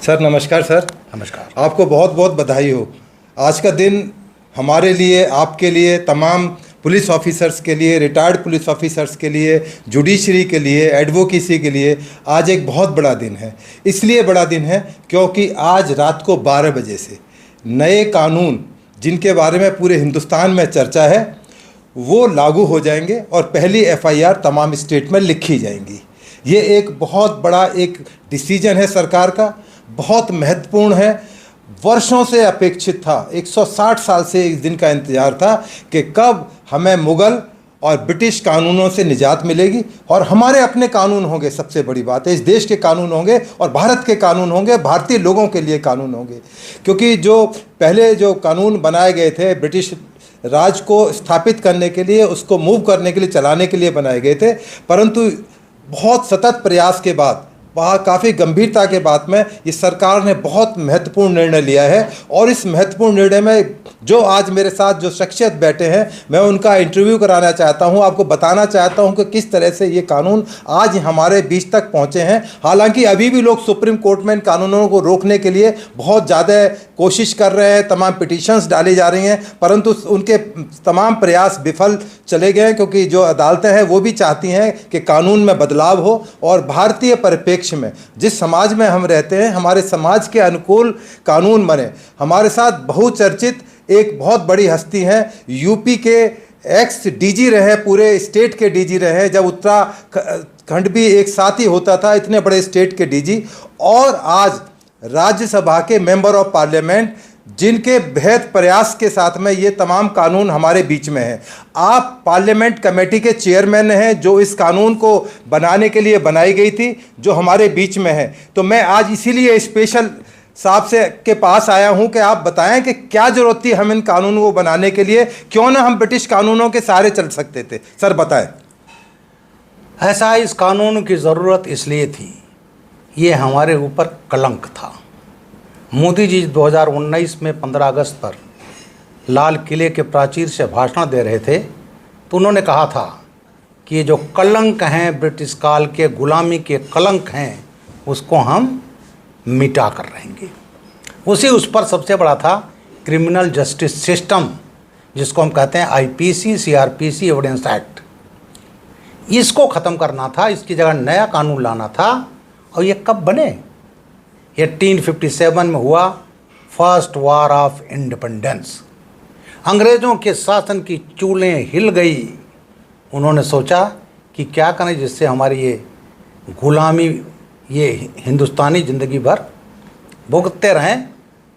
Sir नमस्कार। Sir नमस्कार। आपको बहुत बहुत बधाई हो। आज का दिन हमारे लिए, आपके लिए, तमाम पुलिस ऑफिसर्स के लिए, रिटायर्ड पुलिस ऑफिसर्स के लिए, जुडिशरी के लिए, एडवोकेसी के लिए आज एक बहुत बड़ा दिन है। इसलिए बड़ा दिन है क्योंकि आज रात को 12 बजे से नए कानून जिनके बारे में पूरे हिंदुस्तान में चर्चा है वो लागू हो जाएंगे और पहली एफआईआर तमाम स्टेट में लिखी जाएंगी। ये एक बहुत बड़ा एक डिसीजन है सरकार का, बहुत महत्वपूर्ण है। वर्षों से अपेक्षित था, 160 साल से इस दिन का इंतजार था कि कब हमें मुग़ल और ब्रिटिश कानूनों से निजात मिलेगी और हमारे अपने कानून होंगे। सबसे बड़ी बात है, इस देश के कानून होंगे और भारत के कानून होंगे, भारतीय लोगों के लिए कानून होंगे। क्योंकि जो पहले जो कानून बनाए गए थे ब्रिटिश राज को स्थापित करने के लिए, उसको मूव करने के लिए, चलाने के लिए बनाए गए थे, परंतु बहुत सतत प्रयास के बाद, काफ़ी गंभीरता के बाद में ये सरकार ने बहुत महत्वपूर्ण निर्णय लिया है। और इस महत्वपूर्ण निर्णय में जो आज मेरे साथ जो शख्सियत बैठे हैं, मैं उनका इंटरव्यू कराना चाहता हूं, आपको बताना चाहता हूं कि किस तरह से ये कानून आज हमारे बीच तक पहुंचे हैं। हालांकि अभी भी लोग सुप्रीम कोर्ट में इन कानूनों को रोकने के लिए बहुत ज़्यादा कोशिश कर रहे हैं, तमाम पिटीशंस डाली जा रही हैं, परंतु उनके तमाम प्रयास विफल चले गए क्योंकि जो अदालतें हैं वो भी चाहती हैं कि कानून में बदलाव हो और भारतीय परिप्रेक्ष्य में, जिस समाज में हम रहते हैं, हमारे समाज के अनुकूल कानून बने। हमारे साथ बहुचर्चित एक बहुत बड़ी हस्ती हैं, यूपी के एक्स डीजी रहे, पूरे स्टेट के डीजी रहे, जब उत्तराखंड भी एक साथ ही होता था, इतने बड़े स्टेट के डीजी, और आज राज्यसभा के मेंबर ऑफ पार्लियामेंट, जिनके बेहद प्रयास के साथ में ये तमाम कानून हमारे बीच में हैं। आप पार्लियामेंट कमेटी के चेयरमैन हैं जो इस कानून को बनाने के लिए बनाई गई थी, जो हमारे बीच में है। तो मैं आज इसीलिए स्पेशल साहब से के पास आया हूं कि आप बताएं कि क्या ज़रूरत थी हम इन कानूनों को बनाने के लिए, क्यों ना हम ब्रिटिश कानूनों के सहारे चल सकते थे। सर बताएं। ऐसा इस कानून की ज़रूरत इसलिए थी, ये हमारे ऊपर कलंक था। मोदी जी 2019 में 15 अगस्त पर लाल किले के प्राचीर से भाषण दे रहे थे, तो उन्होंने कहा था कि ये जो कलंक हैं, ब्रिटिश काल के गुलामी के कलंक हैं, उसको हम मिटा कर रहेंगे। उस पर सबसे बड़ा था क्रिमिनल जस्टिस सिस्टम, जिसको हम कहते हैं आईपीसी, सीआरपीसी, एविडेंस एक्ट। इसको ख़त्म करना था, इसकी जगह नया कानून लाना था। और ये कब बने? 1857 में हुआ, फर्स्ट वार ऑफ इंडिपेंडेंस। अंग्रेज़ों के शासन की चूलें हिल गई। उन्होंने सोचा कि क्या करें जिससे हमारी ये गुलामी, ये हिंदुस्तानी ज़िंदगी भर भुगतते रहें।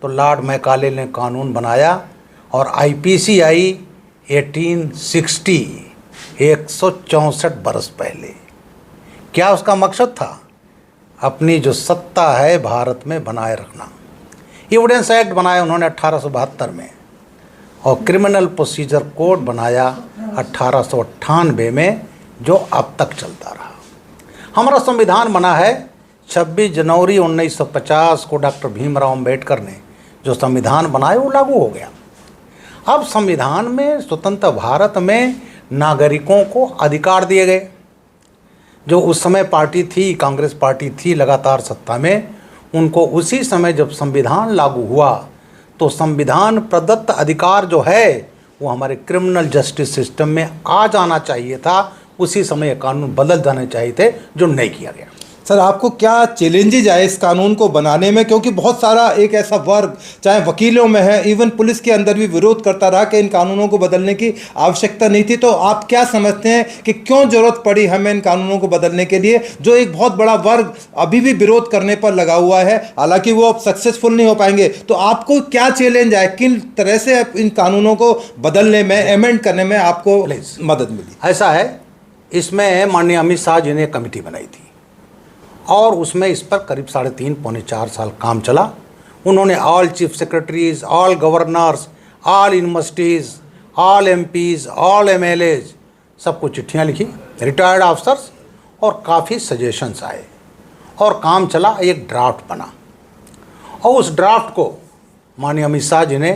तो लॉर्ड मैकाले ने कानून बनाया और आईपीसी आई 1860, 164 बरस पहले। क्या उसका मकसद था? अपनी जो सत्ता है भारत में बनाए रखना। एविडेंस एक्ट बनाया उन्होंने 1872 में, और क्रिमिनल प्रोसीजर कोड बनाया 1898 में, जो अब तक चलता रहा। हमारा संविधान बना है 26 जनवरी 1950 को। डॉक्टर भीमराव अंबेडकर ने जो संविधान बनाया वो लागू हो गया। अब संविधान में, स्वतंत्र भारत में नागरिकों को अधिकार दिए गए। जो उस समय पार्टी थी, कांग्रेस पार्टी थी लगातार सत्ता में, उनको उसी समय जब संविधान लागू हुआ तो संविधान प्रदत्त अधिकार जो है वो हमारे क्रिमिनल जस्टिस सिस्टम में आ जाना चाहिए था। उसी समय कानून बदल जाने चाहिए थे, जो नहीं किया गया। सर आपको क्या चैलेंजेज आए इस कानून को बनाने में? क्योंकि बहुत सारा एक ऐसा वर्ग, चाहे वकीलों में है, इवन पुलिस के अंदर भी विरोध करता रहा कि इन कानूनों को बदलने की आवश्यकता नहीं थी। तो आप क्या समझते हैं कि क्यों जरूरत पड़ी हमें इन कानूनों को बदलने के लिए, जो एक बहुत बड़ा वर्ग अभी भी विरोध करने पर लगा हुआ है, हालांकि वो अब सक्सेसफुल नहीं हो पाएंगे? तो आपको क्या चैलेंज आए, किन तरह से इन कानूनों को बदलने में, अमेंड करने में आपको मदद मिली? ऐसा है, इसमें माननीय अमित शाह जी ने कमेटी बनाई थी और उसमें इस पर करीब 3.5 पौने 4 साल काम चला। उन्होंने all chief secretaries, all governors, all universities, all MPs, all MLAs सबको चिट्ठियां लिखी, रिटायर्ड ऑफिसर्स, और काफ़ी सजेशंस आए और काम चला। एक ड्राफ्ट बना और उस ड्राफ्ट को माननीय अमित शाह जी ने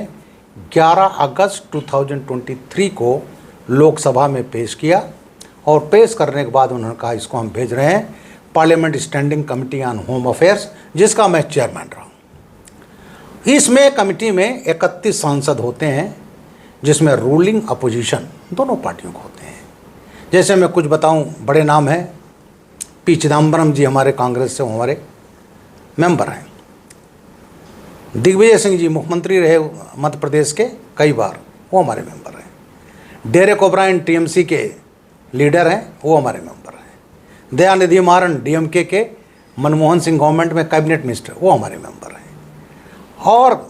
11 अगस्त 2023 को लोकसभा में पेश किया और पेश करने के बाद उन्होंने कहा इसको हम भेज रहे हैं parliament standing committee on home affairs, जिसका मैं चेयरमैन रहा हूँ। इसमें कमेटी में 31 सांसद होते हैं, जिसमें रूलिंग अपोजिशन दोनों पार्टियों को होते हैं। जैसे मैं कुछ बताऊं, बड़े नाम हैं। पी चिदम्बरम जी हमारे कांग्रेस से, वो हमारे मेंबर हैं। दिग्विजय सिंह जी मुख्यमंत्री रहे मध्य प्रदेश के कई बार, वो हमारे मेंबर हैं। डेरेक ओब्रायन टीएमसी के लीडर हैं, वो हमारे मेंबर हैं। दयानिधि मारन डीएमके के मनमोहन सिंह गवर्नमेंट में कैबिनेट मिनिस्टर, वो हमारे मेंबर हैं। और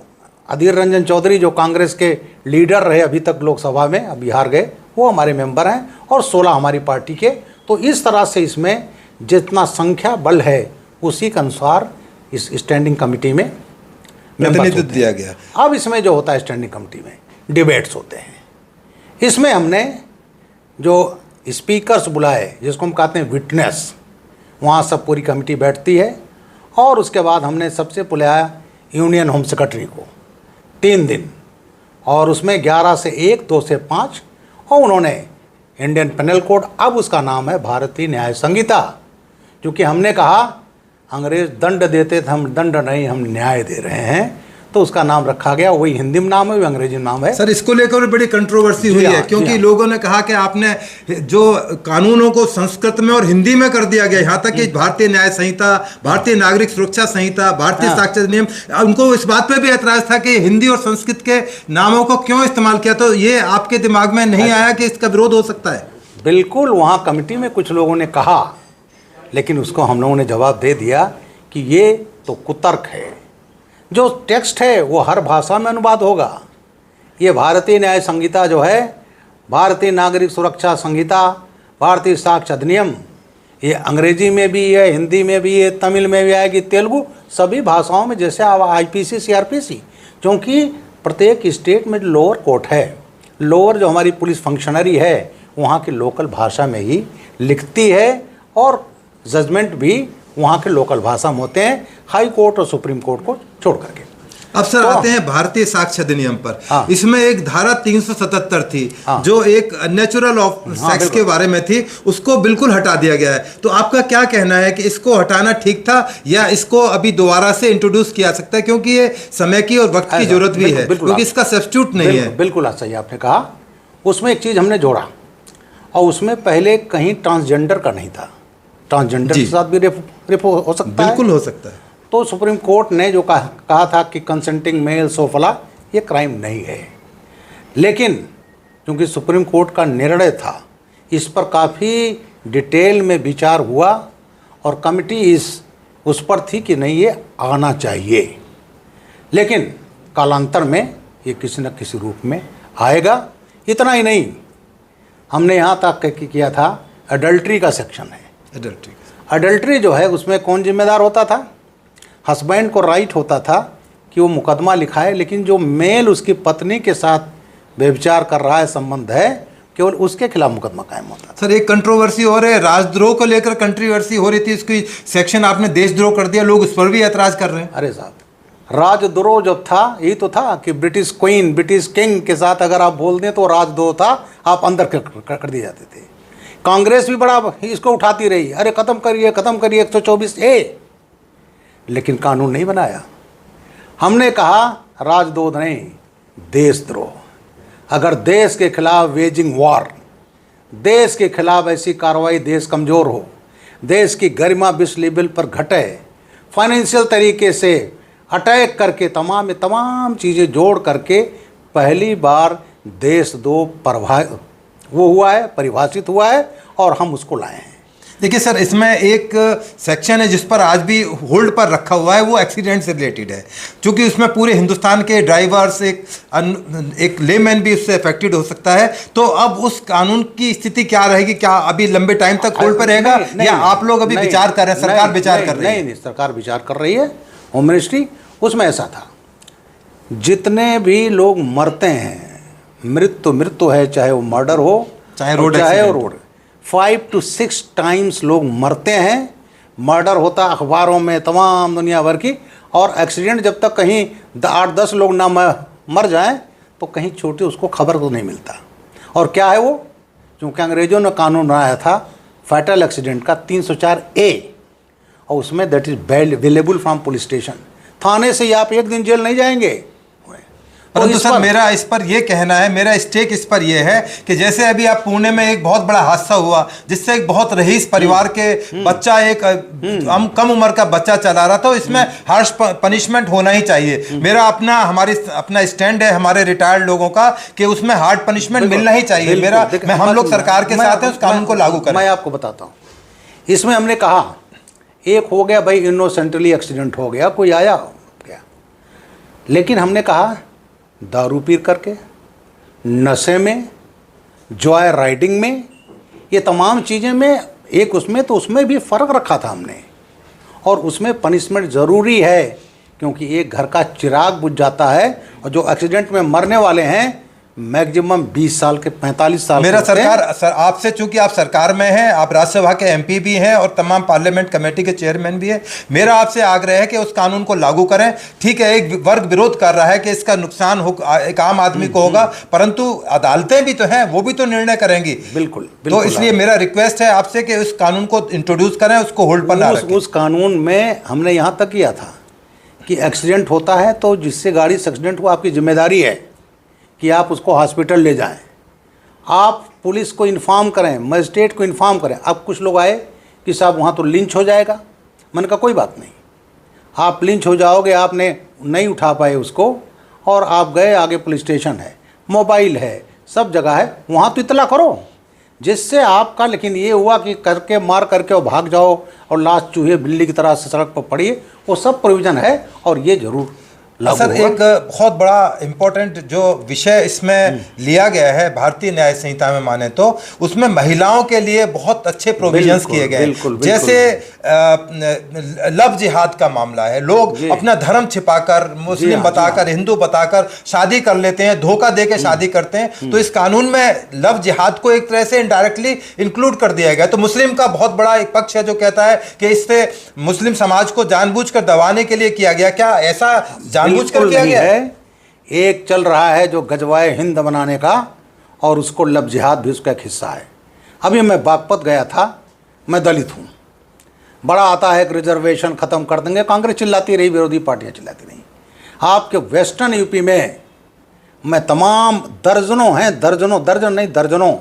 अधीर रंजन चौधरी जो कांग्रेस के लीडर रहे अभी तक लोकसभा में, अब बिहार गए, वो हमारे मेंबर हैं। और 16 हमारी पार्टी के। तो इस तरह से इसमें जितना संख्या बल है उसी के अनुसार इस स्टैंडिंग कमेटी में प्रतिनिधित्व दिया गया। अब इसमें जो होता है स्टैंडिंग कमेटी में डिबेट्स होते हैं। इसमें हमने जो स्पीकर्स बुलाए, जिसको हम कहते हैं विटनेस, वहाँ सब पूरी कमेटी बैठती है। और उसके बाद हमने सबसे बुलाया यूनियन होम सेक्रेटरी को 3 दिन, और उसमें 11 से 1, 2 से 5, और उन्होंने इंडियन पेनल कोड, अब उसका नाम है भारतीय न्याय संहिता, क्योंकि हमने कहा अंग्रेज दंड देते थे, हम दंड नहीं, हम न्याय दे रहे हैं, तो उसका नाम रखा गया। वही हिंदी में नाम है, वही अंग्रेजी में नाम है। सर, इसको लेकर बड़ी कंट्रोवर्सी हुई है, क्योंकि लोगों ने कहा कि आपने जो कानूनों को संस्कृत में और हिंदी में कर दिया गया, यहाँ तक कि भारतीय न्याय संहिता, भारतीय नागरिक सुरक्षा संहिता, भारतीय साक्षरता नियम, उनको इस बात पर भी ऐतराज था कि हिंदी और संस्कृत के नामों को क्यों इस्तेमाल किया। तो ये आपके दिमाग में नहीं आया कि इसका विरोध हो सकता है? बिल्कुल, वहाँ कमेटी में कुछ लोगों ने कहा, लेकिन उसको हम लोगों ने जवाब दे दिया कि ये तो कुतर्क है। जो टेक्स्ट है वो हर भाषा में अनुवाद होगा। ये भारतीय न्याय संहिता जो है, भारतीय नागरिक सुरक्षा संहिता, भारतीय साक्ष्य अधिनियम, ये अंग्रेजी में भी है, हिंदी में भी है, तमिल में भी आएगी, तेलुगु, सभी भाषाओं में, जैसे आईपीसी सीआरपीसी। क्योंकि प्रत्येक स्टेट में लोअर कोर्ट है, लोअर जो हमारी पुलिस फंक्शनरी है वहाँ की लोकल भाषा में ही लिखती है, और जजमेंट भी वहाँ के लोकल भाषा में होते हैं, हाई कोर्ट और सुप्रीम कोर्ट को छोड़ करके। अब सर आते हैं भारतीय साक्ष्य अधिनियम पर। हाँ। इसमें एक धारा 377 थी, हाँ। जो एक नेचुरल ऑफ सेक्स के बारे में थी, उसको बिल्कुल हटा दिया गया है। तो आपका क्या कहना है कि इसको हटाना ठीक था, या इसको अभी दोबारा से इंट्रोड्यूस किया सकता है, क्योंकि ये समय की और वक्त की जरूरत भी है, क्योंकि इसका सब्स्टिट्यूट नहीं है। बिल्कुल सही आपने कहा। उसमें एक चीज़ हमने जोड़ा, और उसमें पहले कहीं ट्रांसजेंडर का नहीं था। ट्रांसजेंडर के साथ भी रेप हो सकता है, बिल्कुल हो सकता है। तो सुप्रीम कोर्ट ने जो कहा था कि कंसेंटिंग मेल सोफला ये क्राइम नहीं है। लेकिन क्योंकि सुप्रीम कोर्ट का निर्णय था, इस पर काफ़ी डिटेल में विचार हुआ, और कमिटी उस पर थी कि नहीं ये आना चाहिए। लेकिन कालांतर में ये किसी न किसी रूप में आएगा। इतना ही नहीं, हमने यहाँ तक किया था अडल्ट्री का सेक्शन है। अडल्ट्री जो है उसमें कौन जिम्मेदार होता था? हस्बैंड को राइट होता था कि वो मुकदमा लिखाए, लेकिन जो मेल उसकी पत्नी के साथ व्यभिचार कर रहा है, संबंध है, केवल उसके खिलाफ मुकदमा कायम होता था। सर, एक कंट्रोवर्सी हो रही है, राजद्रोह को लेकर कंट्रोवर्सी हो रही थी, इसकी सेक्शन आपने देशद्रोह कर दिया, लोग उस पर भी ऐतराज कर रहे हैं। अरे साहब, राजद्रोह जब था, यही तो था कि ब्रिटिश क्वीन, ब्रिटिश किंग के साथ अगर आप बोल दें तो राजद्रोह था, आप अंदर कर दिए जाते थे। कांग्रेस भी बड़ा इसको उठाती रही, अरे ख़त्म करिए 124A, लेकिन कानून नहीं बनाया। हमने कहा राजद्रोह नहीं, देशद्रोह। अगर देश के खिलाफ वेजिंग वॉर, देश के खिलाफ ऐसी कार्रवाई, देश कमज़ोर हो, देश की गरिमा विश्व लेवल पर घटे, फाइनेंशियल तरीके से अटैक करके, तमाम चीज़ें जोड़ करके पहली बार देशद्रोह परिभाषित हुआ है, और हम उसको लाए हैं। देखिए सर, इसमें एक सेक्शन है जिस पर आज भी होल्ड पर रखा हुआ है, वो एक्सीडेंट से रिलेटेड है, क्योंकि उसमें पूरे हिंदुस्तान के ड्राइवर्स, एक लेमैन भी उससे अफेक्टेड हो सकता है। तो अब उस कानून की स्थिति क्या रहेगी? क्या अभी लंबे टाइम तक होल्ड पर रहेगा, या आप लोग अभी विचार कर रहे हैं, सरकार विचार कर रही है? नहीं, सरकार विचार कर रही है, होम मिनिस्ट्री। उसमें ऐसा था, जितने भी लोग मरते हैं, मृत्यु है, चाहे वो मर्डर हो, चाहे रोड 5 to 6 टाइम्स लोग मरते हैं। मर्डर होता अखबारों में तमाम दुनिया भर की, और एक्सीडेंट जब तक कहीं 8-10 लोग ना मर जाएं तो कहीं छोटी उसको खबर तो नहीं मिलता। और क्या है वो? क्योंकि अंग्रेज़ों ने कानून बनाया था फैटल एक्सीडेंट का 304A, और उसमें that is available from police station. थाने से ही आप एक दिन जेल नहीं जाएंगे। परंतु सर मेरा इस पर यह कहना है, मेरा स्टेक इस पर यह है कि जैसे अभी आप पुणे में एक बहुत बड़ा हादसा हुआ जिससे एक बहुत रईस परिवार के बच्चा, एक कम उम्र का बच्चा चला रहा था, तो इसमें हार्श पनिशमेंट होना ही चाहिए। मेरा अपना स्टैंड है हमारे रिटायर्ड लोगों का कि उसमें हार्ड पनिशमेंट मिलना ही चाहिए। मेरा हम लोग सरकार के साथ हैं, उस कानून को लागू करें। मैं आपको बताता हूँ, इसमें हमने कहा एक हो गया भाई इनोसेंटली एक्सीडेंट हो गया, कोई आया क्या, लेकिन हमने कहा दारू पी करके, नशे में, जॉय राइडिंग में, ये तमाम चीज़ें में एक उसमें तो उसमें भी फ़र्क रखा था हमने, और उसमें पनिशमेंट ज़रूरी है क्योंकि एक घर का चिराग बुझ जाता है। और जो एक्सीडेंट में मरने वाले हैं मैक्सिमम 20 साल के 45 साल मेरा सर आपसे, चूंकि आप सरकार में हैं, आप राज्यसभा के एमपी भी हैं और तमाम पार्लियामेंट कमेटी के चेयरमैन भी हैं, मेरा आपसे आग्रह है कि उस कानून को लागू करें। ठीक है, एक वर्ग विरोध कर रहा है कि इसका नुकसान हो एक आम आदमी को होगा, परंतु अदालतें भी तो हैं, वो भी तो निर्णय करेंगी। बिल्कुल, तो इसलिए मेरा रिक्वेस्ट है आपसे कि उस कानून को इंट्रोड्यूस करें, उसको होल्ड पर ना रखें। उस कानून में हमने यहाँ तक किया था कि एक्सीडेंट होता है तो जिससे गाड़ी से एक्सीडेंट हुआ आपकी जिम्मेदारी है कि आप उसको हॉस्पिटल ले जाएं, आप पुलिस को इन्फॉर्म करें, मजिस्ट्रेट को इन्फॉर्म करें। अब कुछ लोग आए कि साहब वहाँ तो लिंच हो जाएगा। मैंने कहा कोई बात नहीं, आप लिंच हो जाओगे, आपने नहीं उठा पाए उसको और आप गए आगे, पुलिस स्टेशन है, मोबाइल है, सब जगह है, वहाँ तो इतला करो जिससे आपका। लेकिन ये हुआ कि करके मार करके और भाग जाओ और लाश चूहे बिल्ली की तरह से सड़क पर पड़िए, वो सब प्रोविज़न है और ये ज़रूर। सर एक बहुत बड़ा इम्पोर्टेंट जो विषय इसमें लिया गया है भारतीय न्याय संहिता में माने तो उसमें महिलाओं के लिए बहुत अच्छे प्रोविजंस किए गए हैं। जैसे लव जिहाद का मामला है, लोग अपना धर्म छिपाकर, मुस्लिम बताकर, हिंदू बताकर शादी कर लेते हैं, धोखा देकर शादी करते हैं, तो इस कानून में लव जिहाद को एक तरह से इनडायरेक्टली इंक्लूड कर दिया गया। तो मुस्लिम का बहुत बड़ा एक पक्ष है जो कहता है कि इससे मुस्लिम समाज को जानबूझकर दबाने के लिए किया गया। क्या ऐसा बिल्कुल नहीं है। एक चल रहा है जो गजवाए हिंद बनाने का, और उसको लव जिहाद भी उसका एक हिस्सा है। अभी मैं बागपत गया था, मैं दलित हूँ, बड़ा आता है कि रिजर्वेशन ख़त्म कर देंगे, कांग्रेस चिल्लाती रही, विरोधी पार्टियाँ चिल्लाती रही। आपके वेस्टर्न यूपी में मैं तमाम दर्जनों हैं, दर्जन नहीं दर्जनों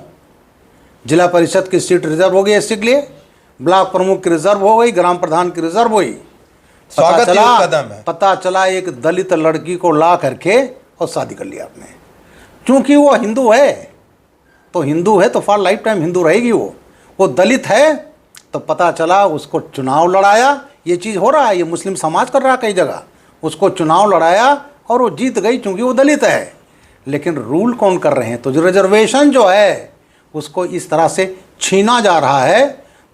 जिला परिषद की सीट रिजर्व हो गई एससी के लिए, ब्लॉक प्रमुख की रिजर्व हो गई, ग्राम प्रधान की रिजर्व हुई। पता चला एक दलित लड़की को ला करके और शादी कर लिया आपने, क्योंकि वो हिंदू है तो फॉर लाइफ टाइम हिंदू रहेगी। वो दलित है तो पता चला उसको चुनाव लड़ाया। ये चीज़ हो रहा है, ये मुस्लिम समाज कर रहा है कई जगह, उसको चुनाव लड़ाया और वो जीत गई क्योंकि वो दलित है। लेकिन रूल कौन कर रहे हैं? तो जो रिजर्वेशन जो है उसको इस तरह से छीना जा रहा है।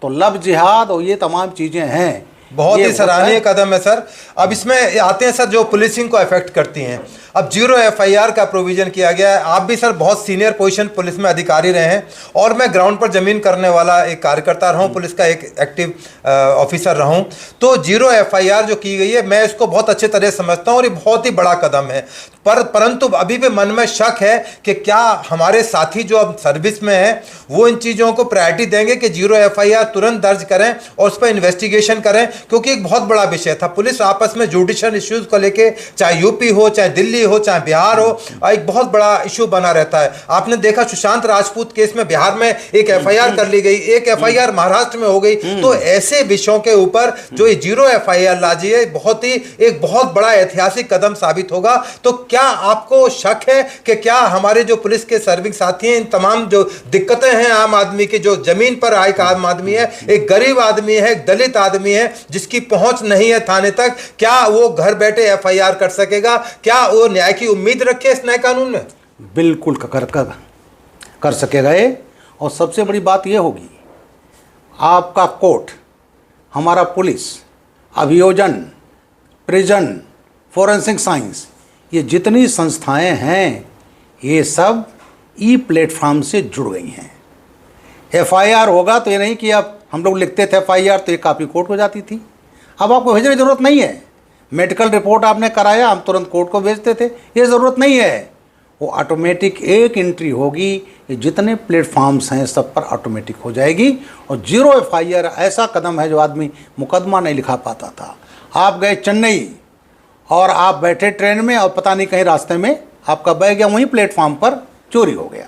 तो लव जिहाद और ये तमाम चीज़ें हैं, बहुत ही सराहनीय कदम है सर। अब इसमें आते हैं सर जो पुलिसिंग को अफेक्ट करती हैं। अब 0 FIR का प्रोविजन किया गया है। आप भी सर बहुत सीनियर पोजीशन पुलिस में अधिकारी रहे हैं और मैं ग्राउंड पर जमीन करने वाला एक कार्यकर्ता रहा हूँ, पुलिस का एक एक्टिव ऑफिसर रहा हूँ। तो 0 FIR जो की गई है मैं इसको बहुत अच्छे तरह समझता हूँ और ये बहुत ही बड़ा कदम है। परंतु अभी भी मन में शक है कि क्या हमारे साथी जो अब सर्विस में हैं वो इन चीज़ों को प्रायोरिटी देंगे कि 0 FIR तुरंत दर्ज करें और उस पर इन्वेस्टिगेशन करें, क्योंकि एक बहुत बड़ा विषय था। पुलिस आपस में जुडिशल इश्यूज को लेके, चाहे यूपी हो, चाहे दिल्ली हो, चाहे बिहार हो, एक बहुत बड़ा इशू बना रहता है। आपने देखा सुशांत राजपूत केस में बिहार में एक FIR कर ली गई, एक FIR महाराष्ट्र में हो गई। तो ऐसे विषयों के ऊपर जो 0 FIR लाजी है एक बहुत बड़ा ऐतिहासिक कदम साबित होगा। तो क्या आपको शक है कि क्या हमारे जो पुलिस के सर्विंग साथी हैं, इन तमाम जो दिक्कतें हैं आम आदमी की, जो जमीन पर आए एक आम आदमी है, एक गरीब आदमी है, एक दलित आदमी है जिसकी पहुंच नहीं है थाने तक, क्या वो घर बैठे FIR कर सकेगा? क्या वो न्याय की उम्मीद रखे इस नए कानून में? बिल्कुल कर सकेगा ये। और सबसे बड़ी बात ये होगी, आपका कोर्ट, हमारा पुलिस, अभियोजन, प्रिजन, फोरेंसिक साइंस, ये जितनी संस्थाएं हैं ये सब ई प्लेटफॉर्म से जुड़ गई हैं। FIR होगा तो ये नहीं कि अब हम लोग लिखते थे FIR तो ये कापी कोर्ट को जाती थी, अब आपको भेजने की ज़रूरत नहीं है। मेडिकल रिपोर्ट आपने कराया, हम तुरंत कोर्ट को भेजते थे, ये ज़रूरत नहीं है। वो ऑटोमेटिक एक एंट्री होगी, ये जितने प्लेटफॉर्म्स हैं सब पर ऑटोमेटिक हो जाएगी। और 0 FIR ऐसा कदम है जो आदमी मुकदमा नहीं लिखा पाता था। आप गए चेन्नई और आप बैठे ट्रेन में और पता नहीं कहीं रास्ते में आपका बैग या वहीं प्लेटफॉर्म पर चोरी हो गया।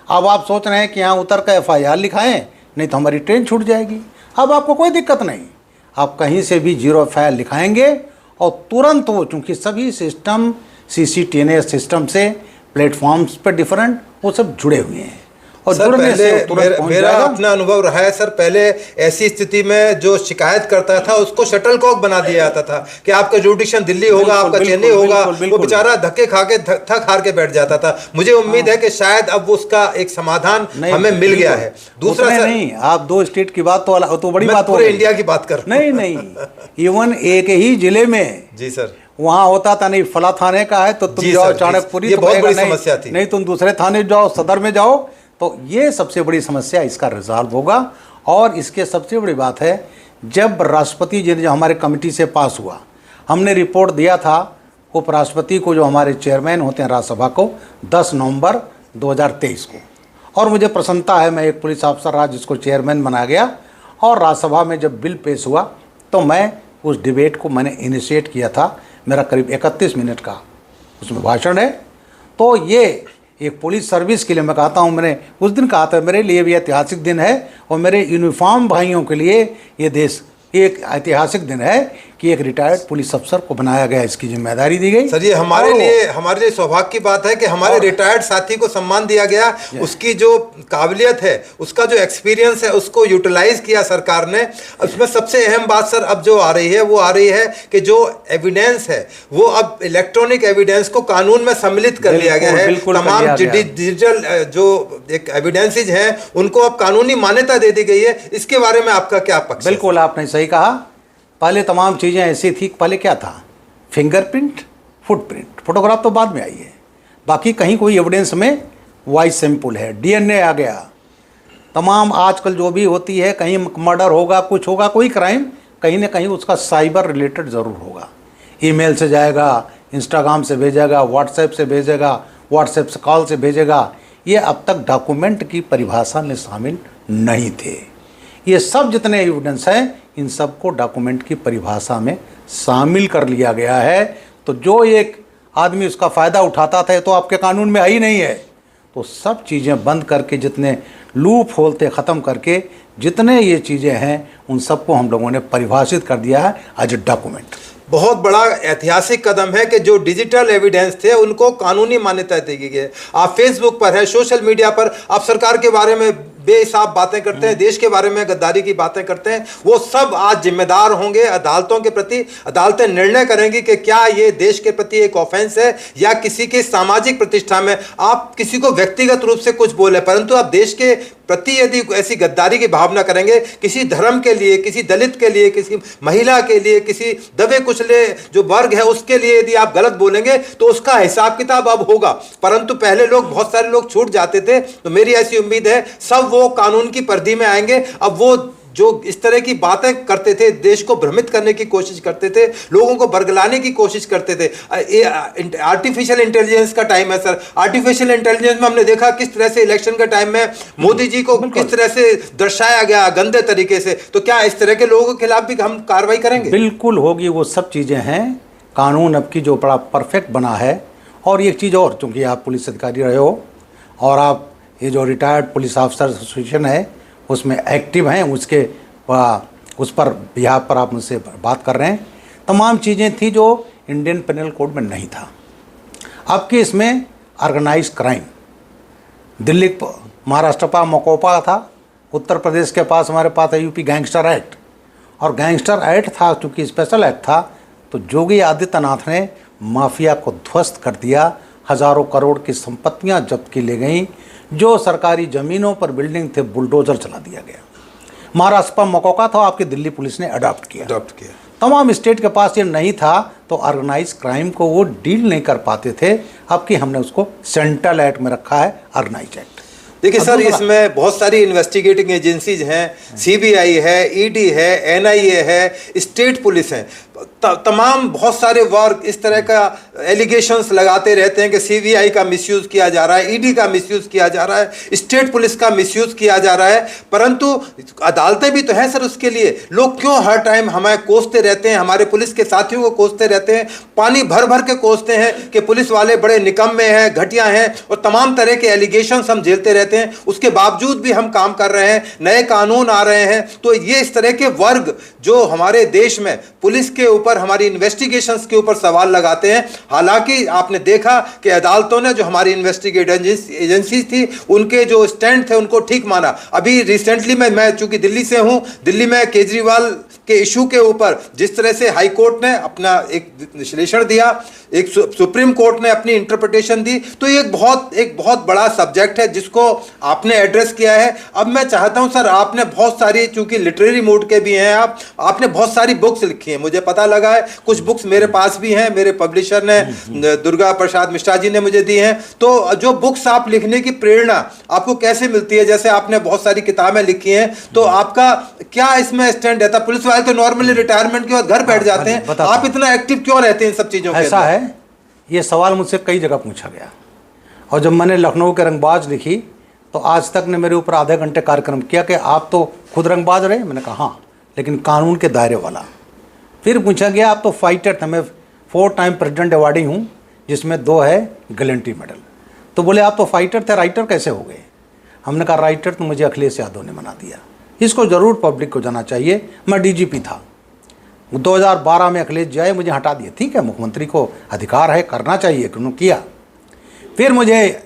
अब आप सोच रहे हैं कि यहाँ उतर कर FIR लिखाएं, नहीं तो हमारी ट्रेन छूट जाएगी। अब आपको कोई दिक्कत नहीं, आप कहीं से भी 0 FIR लिखाएंगे और तुरंत वो, चूँकि सभी सिस्टम CCTNA सिस्टम से प्लेटफॉर्म्स पर डिफरेंट वो सब जुड़े हुए हैं और सर जुड़ने से पहले तुरंत पहुंच मेरा जाएगा। अपना अनुभव रहा है सर, पहले ऐसी स्थिति में जो शिकायत करता था उसको शटल कॉक बना दिया जाता था कि आपका जुडिक्शन दिल्ली होगा, बिल्कुल, आपका बिल्कुल, चेन्नई होगा। बिल्कुल, बिल्कुल। वो बेचारा धक्के खा के थक हार के बैठ जाता था। मुझे उम्मीद है कि शायद अब उसका एक समाधान हमें मिल गया है। दूसरा सर, नहीं, आप 2 स्टेट की बात तो बड़ी मैं बात हो पूरे गई। इंडिया की बात कर रहा हूं। नहीं, इवन एक ही जिले में जी सर, वहाँ होता था, नहीं फला थाने का है तो तुम जी जाओ सर, जी चाणकपुरी, ये तो बहुत कहेगा बड़ी नहीं, समस्या थी। नहीं तुम दूसरे थाने जाओ, सदर में जाओ। तो ये सबसे बड़ी समस्या इसका रिजॉल्व होगा। और इसके सबसे बड़ी बात है, जब राष्ट्रपति जी ने जो हमारे कमेटी से पास हुआ, हमने रिपोर्ट दिया था उपराष्ट्रपति को, जो हमारे चेयरमैन होते हैं राज्यसभा को, 10 नवंबर 2023 को। और मुझे प्रसन्नता है, मैं एक पुलिस अफसर रहा जिसको चेयरमैन बनाया गया। और राज्यसभा में जब बिल पेश हुआ तो मैं उस डिबेट को मैंने इनिशिएट किया था। मेरा करीब 31 मिनट का उसमें भाषण है। तो ये एक पुलिस सर्विस के लिए मैं कहता हूँ, मैंने उस दिन कहा था मेरे लिए भी ऐतिहासिक दिन है और मेरे यूनिफॉर्म भाइयों के लिए ये देश एक ऐतिहासिक दिन है कि एक रिटायर्ड पुलिस अफसर को बनाया गया, इसकी जिम्मेदारी दी गई। सर ये हमारे लिए सौभाग्य की बात है कि हमारे रिटायर्ड साथी को सम्मान दिया गया। उसकी जो काबिलियत है, उसका जो एक्सपीरियंस है, उसको यूटिलाइज किया सरकार ने। उसमें सबसे अहम बात सर अब जो आ रही है वो आ रही है कि जो एविडेंस है वो अब इलेक्ट्रॉनिक एविडेंस को कानून में सम्मिलित कर लिया गया है। तमाम डिजिटल जो एक एविडेंसेज हैं उनको अब कानूनी मान्यता दे दी गई है। इसके बारे में आपका क्या पक्ष है? बिल्कुल आपने सही कहा। पहले तमाम चीज़ें ऐसी थी, पहले क्या था, फिंगरप्रिंट, फुटप्रिंट, फोटोग्राफ तो बाद में आई है। बाकी कहीं कोई एविडेंस में वॉइस सैंपल है, DNA आ गया। तमाम आजकल जो भी होती है, कहीं मर्डर होगा, कुछ होगा, कोई क्राइम, कहीं ना कहीं उसका साइबर रिलेटेड ज़रूर होगा। ईमेल से जाएगा, इंस्टाग्राम से भेजेगा, व्हाट्सएप से भेजेगा, व्हाट्सएप से कॉल से भेजेगा। ये अब तक डॉक्यूमेंट की परिभाषा में शामिल नहीं थे। ये सब जितने एविडेंस हैं, इन सब को डॉक्यूमेंट की परिभाषा में शामिल कर लिया गया है। तो जो एक आदमी उसका फ़ायदा उठाता था, तो आपके कानून में आई नहीं है। तो सब चीज़ें बंद करके, जितने लूप होल थे ख़त्म करके, जितने ये चीज़ें हैं उन सबको हम लोगों ने परिभाषित कर दिया है एज ए डॉक्यूमेंट। बहुत बड़ा ऐतिहासिक कदम है कि जो डिजिटल एविडेंस थे उनको कानूनी मान्यता दी गई है। आप फेसबुक पर है, सोशल मीडिया पर आप सरकार के बारे में बेहिसाब बातें करते हैं, देश के बारे में गद्दारी की बातें करते हैं, वो सब आज जिम्मेदार होंगे अदालतों के प्रति। अदालतें निर्णय करेंगी कि क्या ये देश के प्रति एक ऑफेंस है या किसी की सामाजिक प्रतिष्ठा में। आप किसी को व्यक्तिगत रूप से कुछ बोले, परंतु आप देश के प्रति यदि ऐसी गद्दारी की भावना करेंगे, किसी धर्म के लिए, किसी दलित के लिए, किसी महिला के लिए, किसी दबे कुचले जो वर्ग है उसके लिए यदि आप गलत बोलेंगे तो उसका हिसाब किताब अब होगा। परंतु पहले बहुत सारे लोग छूट जाते थे। तो मेरी ऐसी उम्मीद है सब वो कानून की परिधि में आएंगे। अब वो जो इस तरह की बातें करते थे, देश को भ्रमित करने की कोशिश करते थे, लोगों को बरगलाने की कोशिश करते थे। आर्टिफिशियल इंटेलिजेंस का टाइम है सर। आर्टिफिशियल इंटेलिजेंस में हमने देखा किस तरह से इलेक्शन के टाइम में मोदी जी को किस तरह से दर्शाया गया गंदे तरीके से। तो क्या इस तरह के लोगों के खिलाफ भी हम कार्रवाई करेंगे? बिल्कुल होगी, वो सब चीज़ें हैं। कानून अब की जो बड़ा परफेक्ट बना है। और एक चीज़ और, चूँकि आप पुलिस अधिकारी रहे हो और आप ये जो रिटायर्ड पुलिस ऑफिसर एसोसिएशन है उसमें एक्टिव हैं, उस पर बिहार पर आप मुझसे बात कर रहे हैं। तमाम चीज़ें थी जो इंडियन पेनल कोड में नहीं था। अब कि इसमें ऑर्गेनाइज क्राइम, दिल्ली महाराष्ट्र का मकोपा था, उत्तर प्रदेश के पास हमारे पास है यूपी गैंगस्टर एक्ट। और गैंगस्टर एक्ट था, चूँकि स्पेशल एक्ट था, तो योगी आदित्यनाथ ने माफिया को ध्वस्त कर दिया। हज़ारों करोड़ की संपत्तियां जब्त की ले गई। जो सरकारी ज़मीनों पर बिल्डिंग थे, बुलडोजर चला दिया गया। महाराष्ट्र पर मकोका था, आपकी दिल्ली पुलिस ने अडॉप्ट किया। तमाम स्टेट के पास ये नहीं था, तो ऑर्गेनाइज क्राइम को वो डील नहीं कर पाते थे। अब कि हमने उसको सेंट्रल एक्ट में रखा है, ऑर्गेनाइज एक्ट। देखिए सर, इसमें बहुत सारी इन्वेस्टिगेटिंग एजेंसीज हैं, CBI है, ED है, NIA है, स्टेट पुलिस है। तमाम बहुत सारे वर्ग इस तरह का एलिगेशंस लगाते रहते हैं कि सीबीआई का मिसयूज किया जा रहा है, ईडी का मिसयूज किया जा रहा है, स्टेट पुलिस का मिसयूज किया जा रहा है। परंतु अदालतें भी तो हैं सर उसके लिए। लोग क्यों हर टाइम हमें कोसते रहते हैं, हमारे पुलिस के साथियों को कोसते रहते हैं, पानी भर भर के कोसते हैं कि पुलिस वाले बड़े निकम्मे हैं, घटिया हैं, और तमाम तरह के एलिगेशंस हम झेलते रहते हैं। उसके बावजूद भी हम काम कर रहे हैं, नए कानून आ रहे हैं। तो ये इस तरह के वर्ग जो हमारे देश में पुलिस के ऊपर, हमारी इन्वेस्टिगेशंस के ऊपर सवाल लगाते हैं। हालांकि आपने देखा कि अदालतों ने जो हमारी इन्वेस्टिगेटिव एजेंसी थी उनके जो स्टैंड थे उनको ठीक माना। अभी रिसेंटली मैं चूंकि दिल्ली से हूं, दिल्ली में केजरीवाल के इशू के ऊपर जिस तरह से हाई कोर्ट ने अपना एक विश्लेषण दिया, एक सुप्रीम कोर्ट ने अपनी इंटरप्रिटेशन दी, तो ये एक बहुत बड़ा सब्जेक्ट है जिसको आपने एड्रेस किया है। अब मैं चाहता हूं सर, आपने बहुत सारी, चूंकि लिटरेरी मूड के भी हैं आपने बहुत सारी बुक्स लिखी हैं, मुझे पता लगा है। कुछ बुक्स मेरे पास भी हैं, मेरे पब्लिशर ने दुर्गा प्रसाद मिश्रा जी ने मुझे दी हैं। तो जो बुक्स आप लिखने की प्रेरणा आपको कैसे मिलती है? जैसे आपने बहुत सारी किताबें लिखी हैं, तो आपका क्या इसमें स्टैंड रहता है? पुलिस वाले तो नॉर्मली रिटायरमेंट के बाद घर बैठ जाते हैं, आप इतना एक्टिव क्यों रहते हैं इन सब चीजों के? ऐसा है, ये सवाल मुझसे कई जगह पूछा गया, और जब मैंने लखनऊ के रंगबाज लिखी तो आज तक ने मेरे ऊपर आधे घंटे कार्यक्रम किया कि आप तो खुद रंगबाज रहे। मैंने कहा हाँ, लेकिन कानून के दायरे वाला। फिर पूछा गया आप तो फाइटर थे, मैं 4 टाइम प्रेसिडेंट अवार्डी हूँ, जिसमें 2 है गैलेंट्री मेडल। तो बोले आप तो फाइटर थे, राइटर कैसे हो गए? हमने कहा राइटर तो मुझे अखिलेश यादव ने बना दिया, इसको ज़रूर पब्लिक को जाना चाहिए। मैं डीजीपी था, 2012 में अखिलेश जी आए, मुझे हटा दिया। ठीक है, मुख्यमंत्री को अधिकार है, करना चाहिए, उन्होंने किया। फिर मुझे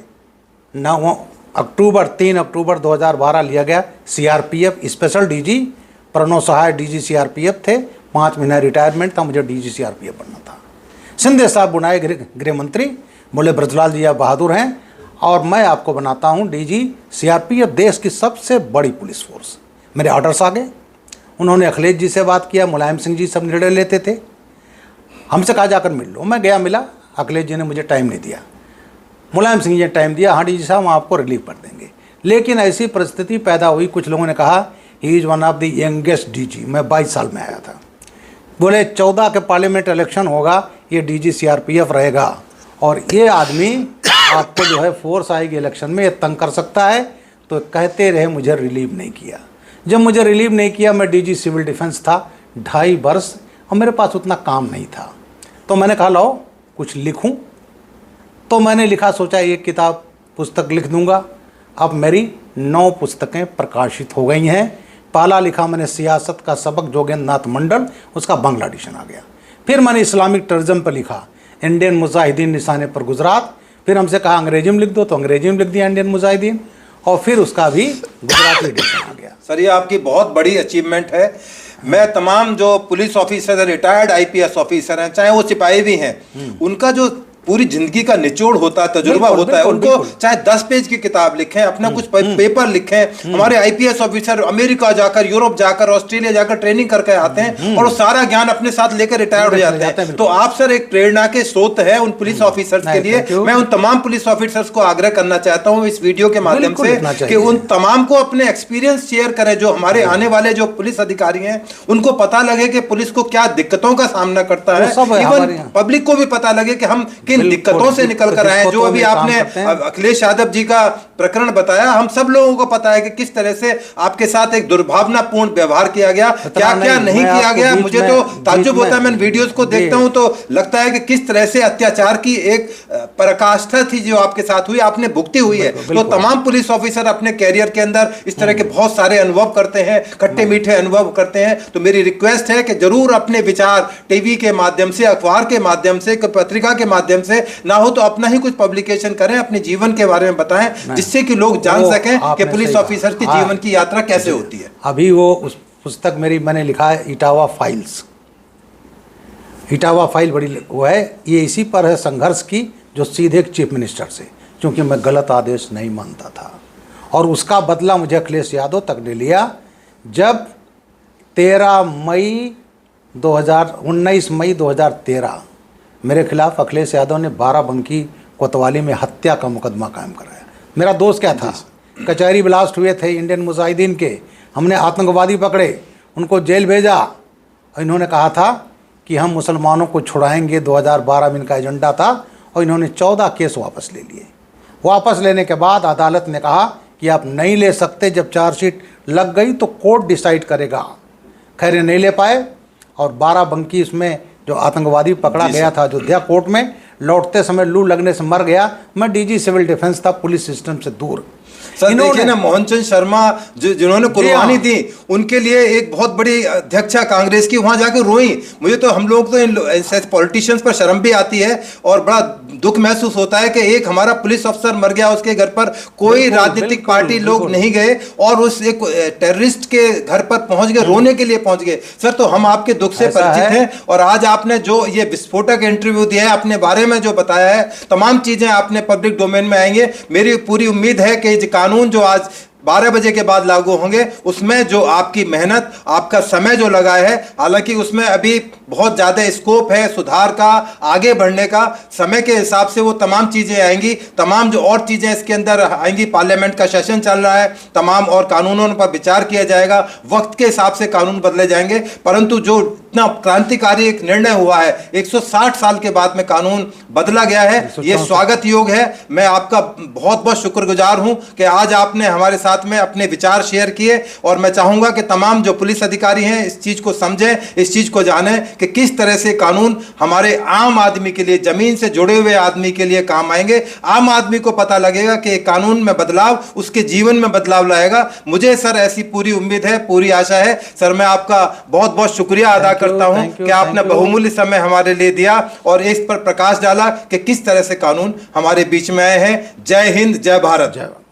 3 अक्टूबर 2012 लिया गया सीआरपीएफ स्पेशल डीजी। प्रणव सहाय डीजी सीआरपीएफ थे, 5 महीना रिटायरमेंट था, मुझे डीजी सीआरपीएफ बनना था। सिंधे साहब बुलाए गृह मंत्री, बोले ब्रजलाल जी आप बहादुर हैं और मैं आपको बनाता हूं डीजी सीआरपीएफ, देश की सबसे बड़ी पुलिस फोर्स। मेरे ऑर्डर्स आ गए। उन्होंने अखिलेश जी से बात किया, मुलायम सिंह जी सब निर्णय लेते थे। हमसे कहा जाकर मिल लो, मैं गया मिला, अखिलेश जी ने मुझे टाइम नहीं दिया, मुलायम सिंह जी ने टाइम दिया, हाँ डीजी साहब हम आपको रिलीव कर देंगे। लेकिन ऐसी परिस्थिति पैदा हुई, कुछ लोगों ने कहा he is one of the youngest DG. मैं 22 साल में आया था। बोले 14 के पार्लियामेंट इलेक्शन होगा, ये डीजी सीआरपीएफ रहेगा और ये आदमी आपको जो है फोर्स आएगी इलेक्शन में, ये तंग कर सकता है। तो कहते रहे, मुझे रिलीव नहीं किया। जब मुझे रिलीव नहीं किया, मैं डीजी सिविल डिफेंस था 2.5 वर्ष और मेरे पास उतना काम नहीं था। तो मैंने कहा लाओ कुछ लिखूं। तो मैंने लिखा, सोचा एक किताब पुस्तक लिख दूंगा। अब मेरी 9 पुस्तकें प्रकाशित हो गई हैं। पहला लिखा मैंने सियासत का सबक जोगेंद्र नाथ मंडल, उसका बांग्ला एडिशन आ गया। फिर मैंने इस्लामिक टूरिज्म पर लिखा, इंडियन मुजाहिदीन निशाने पर गुजरात। फिर हमसे कहा अंग्रेजी में लिख दो, तो अंग्रेजी में लिख दिया इंडियन मुजाहिदीन, और फिर उसका भी गुजराती एडिशन आ गया। सर ये आपकी बहुत बड़ी अचीवमेंट है। मैं तमाम जो पुलिस ऑफिसर है, रिटायर्ड आईपीएस ऑफिसर हैं, चाहे वो सिपाही भी हैं, उनका जो पूरी जिंदगी का निचोड़ होता है, तजुर्बा होता है, उनको चाहे 10 पेज की किताब लिखें, अपना कुछ पेपर लिखें। हमारे आईपीएस ऑफिसर अमेरिका जाकर, यूरोप जाकर, ऑस्ट्रेलिया जाकर ट्रेनिंग करके आते हैं और वो सारा ज्ञान अपने साथ लेकर रिटायर हो जाते हैं। तो आप सर एक प्रेरणा के स्रोत है उन पुलिस ऑफिसर्स के लिए। मैं उन तमाम पुलिस ऑफिसर्स को आग्रह करना चाहता हूँ इस वीडियो के माध्यम से कि उन तमाम को अपने एक्सपीरियंस शेयर करें। जो हमारे आने वाले जो पुलिस अधिकारी हैं उनको पता लगे कि पुलिस को क्या दिक्कतों का सामना करता है, इवन पब्लिक को भी पता लगे कि हम किन दिक्कतों से निकल कर आए। जो अभी आपने अखिलेश यादव जी का प्रकरण बताया, हम सब लोगों को पता है कि किस तरह से आपके साथ एक दुर्भावनापूर्ण व्यवहार किया गया, क्या क्या नहीं किया गया। मुझे तो ताज्जुब होता है, मैं वीडियोस को देखता हूं तो लगता है कि किस तरह से अत्याचार की एक पराकाष्ठा थी जो आपके साथ हुई, आपने भुगती हुई है। तो तमाम पुलिस ऑफिसर अपने कैरियर के अंदर इस तरह के बहुत सारे अनुभव करते हैं, खट्टे मीठे अनुभव करते हैं। तो मेरी रिक्वेस्ट है कि जरूर अपने विचार टीवी के माध्यम से, अखबार के माध्यम से, पत्रिका के माध्यम से, ना हो तो अपना ही कुछ पब्लिकेशन करें, अपने जीवन के बारे में बताएं, जिससे कि लोग जान सकें कि पुलिस ऑफिसर की जीवन की यात्रा कैसे होती है। अभी वो उस पुस्तक मेरी मैंने लिखा है इटावा फाइल्स। इटावा फाइल बड़ी वो है, ये इसी पर है संघर्ष की जो सीधे चीफ मिनिस्टर से, क्योंकि मैं गलत आदेश नहीं मानता था और उसका बदला मुझे अखिलेश यादव तक ने लिया जब 19 मई 2013 मेरे खिलाफ अखिलेश यादव ने बाराबंकी कोतवाली में हत्या का मुकदमा कायम कराया। मेरा दोस्त क्या था, कचहरी ब्लास्ट हुए थे इंडियन मुजाहिदीन के, हमने आतंकवादी पकड़े, उनको जेल भेजा। इन्होंने कहा था कि हम मुसलमानों को छुड़ाएंगे, 2012 में इनका एजेंडा था, और इन्होंने 14 केस वापस ले लिए। वापस लेने के बाद अदालत ने कहा कि आप नहीं ले सकते, जब चार्जशीट लग गई तो कोर्ट डिसाइड करेगा। खैर नहीं ले पाए, और बाराबंकी इसमें जो आतंकवादी पकड़ा गया था अयोध्या कोर्ट में, लौटते समय लू लगने से मर गया। मैं डीजी सिविल डिफेंस था, पुलिस सिस्टम से दूर। सर देखिए ना, मोहनचंद शर्मा जिन्होंने कुर्बानी दी, उनके लिए एक बहुत बड़ी अध्यक्षा कांग्रेस की वहां जाकर रोई। मुझे तो, हम लोग तो इन पॉलिटिशियंस पर शर्म भी आती है और बड़ा दुख महसूस होता है कि एक हमारा पुलिस अफसर मर गया, उसके घर पर कोई राजनीतिक पार्टी लोग नहीं गए और उस एक टेररिस्ट के घर पर पहुंच गए, रोने के लिए पहुंच गए। सर तो हम आपके दुख से परिचित हैं, और आज आपने जो ये विस्फोटक इंटरव्यू दिया है, अपने बारे में जो बताया है, तमाम चीजें आपने पब्लिक डोमेन में आएंगे। मेरी पूरी उम्मीद है कि कानून जो आज 12 बजे के बाद लागू होंगे, उसमें जो आपकी मेहनत, आपका समय जो लगा है, हालांकि उसमें अभी बहुत ज़्यादा स्कोप है सुधार का, आगे बढ़ने का, समय के हिसाब से वो तमाम चीज़ें आएंगी, तमाम जो और चीज़ें इसके अंदर आएंगी। पार्लियामेंट का सेशन चल रहा है, तमाम और कानूनों पर विचार किया जाएगा, वक्त के हिसाब से कानून बदले जाएंगे। परंतु जो इतना क्रांतिकारी एक निर्णय हुआ है, 160 साल के बाद में कानून बदला गया है, ये स्वागत योग है। मैं आपका बहुत बहुत शुक्रगुजार हूँ कि आज आपने हमारे साथ में अपने विचार शेयर किए, और मैं चाहूंगा कि तमाम जो पुलिस अधिकारी हैं इस चीज को समझें, इस चीज को जानें कि किस तरह से कानून हमारे आम आदमी के लिए, जमीन से जुड़े हुए आदमी के लिए काम आएंगे। आम आदमी को पता लगेगा कि कानून में बदलाव उसके जीवन में बदलाव लाएगा। मुझे सर ऐसी पूरी उम्मीद है, पूरी आशा है। सर मैं आपका बहुत बहुत शुक्रिया अदा करता हूं कि आपने बहुमूल्य समय हमारे लिए दिया और इस पर प्रकाश डाला कि किस तरह से कानून हमारे बीच में आए हैं। जय हिंद, जय भारत।